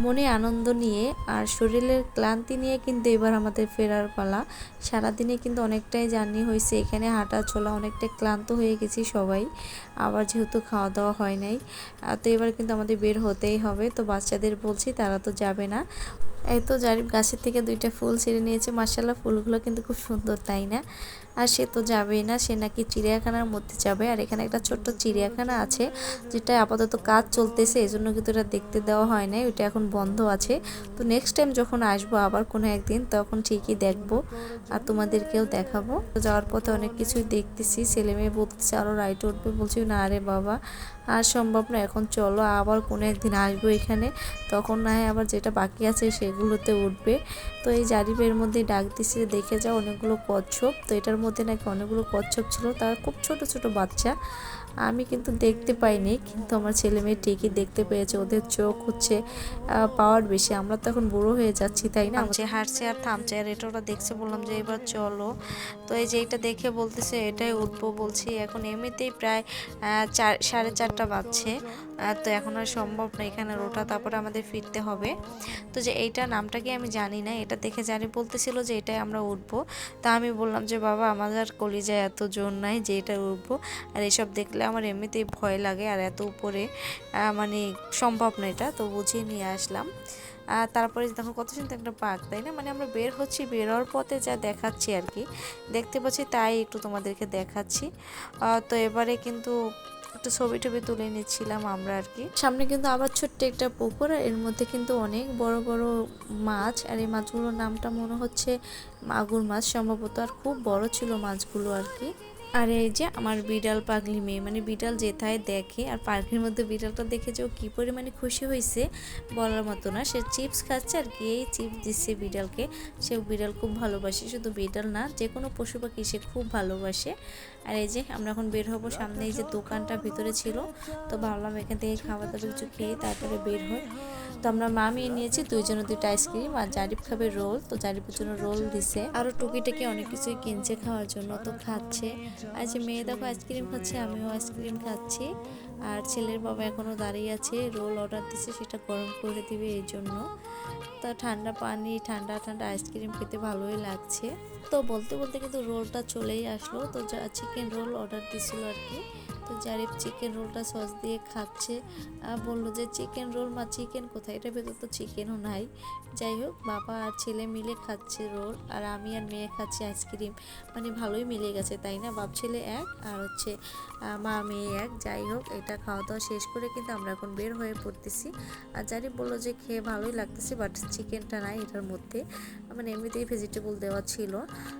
মনে আনন্দ নিয়ে আর শরীরের ক্লান্তি নিয়ে কিন্তু এবার আমাদের ফেরার পালা। সারাদিনে কিন্তু অনেকটাই জার্নি হয়েছে, এখানে হাঁটা চলা অনেকটাই ক্লান্ত হয়ে গেছি সবাই। আবার যেহেতু খাওয়া দাওয়া হয় নাই, তো এবার কিন্তু আমাদের বের হতেই হবে। তো বাচ্চাদের বলছি, তারা তো যাবে না। এই তো জারিফ গাছের থেকে 2টা ফুল ছিঁড়ে নিয়েছে, মাশাআল্লাহ ফুলগুলো কিন্তু খুব সুন্দর, তাই না? আর সে তো যাবেই না, সে নাকি চিড়িয়াখানার মধ্যে যাবে। আর এখানে একটা ছোট্ট চিড়িয়াখানা আছে, যেটা আপাতত কাজ চলতেছে, এই জন্য কিন্তু এটা দেখতে দেওয়া হয় নাই, ওইটা এখন বন্ধ আছে। তো নেক্সট টাইম যখন আসবো আবার কোনো একদিন, তখন ঠিকই দেখবো আর তোমাদেরকেও দেখাবো। তো যাওয়ার পথে অনেক কিছুই দেখতেছি, ছেলে মেয়ে বলতেছে আরও রাইট উঠবে, বলছি না রে বাবা আর সম্ভব না, এখন চলো আবার কোনো একদিন আসবো এখানে, তখন না হয় আবার যেটা বাকি আছে সেগুলোতে উঠবে। তো এই জারিফের মধ্যে ডাক দিচ্ছে, দেখে যাও অনেকগুলো কচ্ছপ। তো এটার মধ্যে নাকি অনেকগুলো কচ্ছপ ছিল, তারা খুব ছোট ছোট বাচ্চা। আমি কিন্তু দেখতে পাইনি, কিন্তু আমার ছেলে মেয়ে ঠিকই দেখতে পেয়েছে, ওদের চোখ হচ্ছে পাওয়ার বেশি। আমরা তো এখন বুড়ো হয়ে যাচ্ছি, তাই না? যে হাঁটছে আর থামছে, আর এটা ওরা দেখছে, বললাম যে এবার চলো। তো এই যে এটা দেখে বলতেছে এটাই উঠবো, বলছি এখন এমনিতেই প্রায় 4:30 বাজছে। তো এখন আর সম্ভব না এখানে ওঠা, তারপরে আমাদের ফিরতে হবে। তো যে এইটা নামটা কি আমি জানি না, এটা দেখে জানি বলতেছিল যে এটাই আমরা উঠবো। তা আমি বললাম যে বাবা আমাদের কলিজায় এত জোর নাই যে এটা উঠবো, আর এসব দেখলে আমার এমনিতেই ভয় লাগে, আর এত উপরে মানে সম্ভব না এটা। তো বুঝিয়ে নিয়ে আসলাম। তারপরে দেখো কত সুন্দর একটা পার্ক, তাই না? মানে আমরা বের হচ্ছি, বের হওয়ার পথে যা দেখাচ্ছি আর কি, দেখতে পাচ্ছি তাই একটু তোমাদেরকে দেখাচ্ছি। তো এবারে কিন্তু একটু ছবি টবি তুলে নিচ্ছিলাম আমরা আর কি। সামনে কিন্তু আবার ছোট্ট একটা পুকুর, আর এর মধ্যে কিন্তু অনেক বড় বড় মাছ, আর এই মাছগুলোর নামটা মনে হচ্ছে মাগুর মাছ সম্ভবত, আর খুব বড় ছিল মাছগুলো আর কি। আর এই যে আমার বিড়াল পাগলি মেয়ে, মানে বিড়াল যেথায় দেখে, আর পার্কের মধ্যে বিড়ালটা দেখে যে ও কী পরিমাণে খুশি হয়েছে বলার মতো না। সে চিপস খাচ্ছে আর কি, এই চিপস দিচ্ছে বিড়ালকে। সে বিড়াল খুব ভালোবাসে, শুধু বিড়াল না যে কোনো পশু পাখি সে খুব ভালোবাসে। আর এই যে আমরা এখন বের হবো, সামনে এই যে দোকানটা ভিতরে ছিল, তো ভাবলাম এখান থেকে খাবার দাবার কিছু খেয়ে তারপরে বের হয়। তো আমরা মা মেয়ে নিয়েছি দুইজনে 2টা আইসক্রিম, আর জারিফ খাবে রোল, তো জারিফের জন্য রোল দিছে, আরও টুকিটাকি অনেক কিছুই কিনছে খাওয়ার জন্য, তো খাচ্ছে। আর যে মেয়ে দেখো আইসক্রিম খাচ্ছে, আমিও আইসক্রিম খাচ্ছি। আর ছেলের বাবা এখনও দাঁড়িয়ে আছে, রোল অর্ডার দিচ্ছে, সেটা গরম করে দিবে এই জন্য। তা ঠান্ডা পানি, ঠান্ডা ঠান্ডা আইসক্রিম খেতে ভালোই লাগছে। তো বলতে বলতে কিন্তু রোলটা চলেই আসলো, তো চিকেন রোল অর্ডার দিছিল আর কি। তো জারিফ চিকেন রোলটা সস দিয়ে খাচ্ছে, বললো যে চিকেন রোল, মা চিকেন কোথায়, এটার ভেতর তো চিকেনও নাই। যাই হোক, বাবা আর ছেলে মিলে খাচ্ছে রোল, আর আমি আর মেয়ে খাচ্ছি আইসক্রিম। মানে ভালোই মিলে গেছে, তাই না? বাপ ছেলে এক, আর হচ্ছে মা মেয়ে এক। যাই হোক, এটা খাওয়া দাওয়া শেষ করে কিন্তু আমরা এখন বের হয়ে পড়তেছি। আর জারিফ বললো যে খেয়ে ভালোই লাগতেছে, বাট চিকেনটা নাই এটার মধ্যে, মানে এমনিতেই ভেজিটেবল দেওয়া ছিল।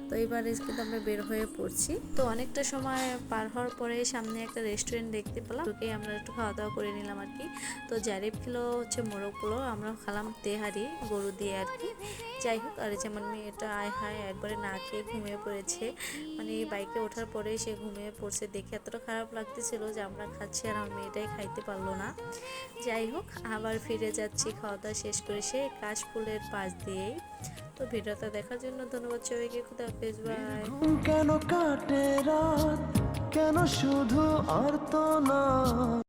তো এবারে কিন্তু আমরা বের হয়ে পড়ছি। তো অনেকটা সময় পার হওয়ার পরে সামনে একটা রেস্টুরেন্ট দেখতে পেলাম, ওকে আমরা একটু খাওয়া দাওয়া করে নিলাম আর কি। তো জারিফ খেলো হচ্ছে মোরগ পোলাও, আমরা খেলাম তেহারি গরু দিয়ে আর কি। যাই হোক, আর যেমন মেয়েটা আয় হায় একবারে না খেয়ে ঘুমিয়ে পড়েছে, মানে বাইকে ওঠার পরে সে ঘুমিয়ে পড়ছে, দেখে এতটা খারাপ লাগতেছিল যে আমরা খাচ্ছি আর আমার মেয়েটাই খাইতে পারলো না। যাই হোক, আবার ফিরে যাচ্ছি খাওয়া দাওয়া শেষ করে সে কাশফুলের পাশ দিয়েই। তো ভিডিওটা দেখার জন্য ধন্যবাদ সবাইকে, খুদা হাফেজ, বাই। কেন কাটে রাত, কেন শুধু আর তো না